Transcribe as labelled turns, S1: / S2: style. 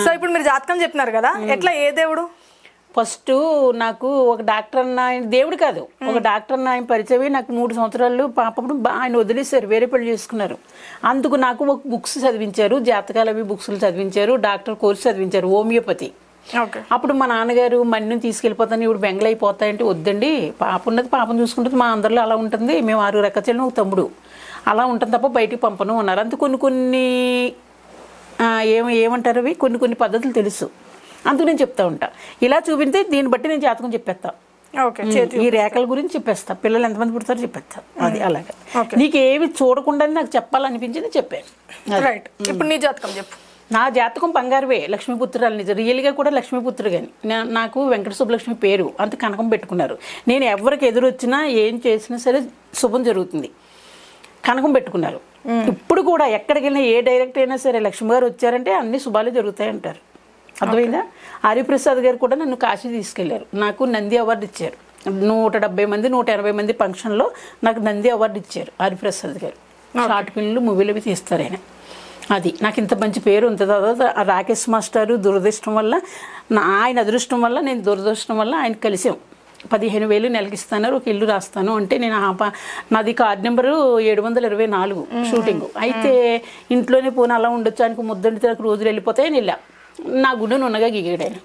S1: So ఇప్పుడు మీరు జాతకం చెప్పినారు కదా, ఎట్లా ఏ దేవుడు?
S2: ఫస్ట్ నాకు ఒక డాక్టర్ అన్న ఆయన దేవుడు కాదు, ఒక డాక్టర్ అన్న ఆయన పరిచయం. నాకు 3 సంవత్సరాలు పాపప్పుడు ఆయన వదిలేశారు, వేరే పెళ్లి చేసుకున్నారు. అందుకు నాకు ఒక బుక్స్ చదివించారు, జాతకాలు అవి బుక్స్లు చదివించారు, డాక్టర్ కోర్సు చదివించారు, హోమియోపతి. అప్పుడు మా నాన్నగారు మన్ను తీసుకెళ్ళిపోతాను, ఇప్పుడు బెంగళైపోతాయంటే వద్దండి, పాప ఉన్నది పాపం చూసుకుంటుంది, మా అందరిలో అలా ఉంటుంది, మేము 6 రకచెల్లి ఒక తమ్ముడు అలా ఉంటుంది తప్ప బయటికి పంపను అన్నారు. అంత కొన్ని ఏమంటారు అవి కొన్ని పద్ధతులు తెలుసు, అందుకు నేను చెప్తా ఉంటా. ఇలా చూపితే దీన్ని బట్టి నేను జాతకం చెప్పేస్తా, ఈ రేఖల గురించి చెప్పేస్తా, పిల్లలు ఎంతమంది పుడతారో చెప్పేస్తా. అది అలాగే నీకు ఏమి చూడకుండా నాకు చెప్పాలనిపించింది చెప్పాను.
S1: రైట్, ఇప్పుడు నీ జాతకం చెప్పు.
S2: నా జాతకం బంగారువే, లక్ష్మీపుత్రాలు. నిజం రియల్గా కూడా లక్ష్మీపుత్రు. కానీ నాకు వెంకట సుబ్బలక్ష్మి పేరు, అంత కనకం పెట్టుకున్నారు. నేను ఎవరికి ఎదురొచ్చినా ఏం చేసినా సరే శుభం జరుగుతుంది, కనకం పెట్టుకున్నారు. ఇప్పుడు కూడా ఎక్కడికి వెళ్ళినా ఏ డైరెక్టర్ అయినా సరే లక్ష్మి గారు వచ్చారంటే అన్ని శుభాలు జరుగుతాయి అంటారు. అర్థమైందా? హరిప్రసాద్ గారు కూడా నన్ను కాశీ తీసుకెళ్లారు, నాకు నంది అవార్డు ఇచ్చారు. 170 మంది 180 మంది ఫంక్షన్లో నాకు నంది అవార్డు ఇచ్చారు హరిప్రసాద్ గారు. షార్ట్ ఫిల్మ్లు మూవీలు అవి తీస్తారు ఆయన. అది నాకు ఇంత మంచి పేరు ఉంది. తర్వాత రాకేష్ మాస్టారు దురదృష్టం వల్ల, ఆయన అదృష్టం వల్ల, నేను దురదృష్టం వల్ల ఆయన కలిసాం. 15,000 నెలకి ఇస్తాను, ఒక ఇల్లు రాస్తాను అంటే నేను నాది కార్డ్ నెంబరు 724 షూటింగ్ అయితే ఇంట్లోనే పోనీ అలా ఉండొచ్చు, ఆయనకు ముద్దండి రోజులు వెళ్ళిపోతాయని వెళ్ళా. నా గుండె నున్నగా గీగాడు ఆయన.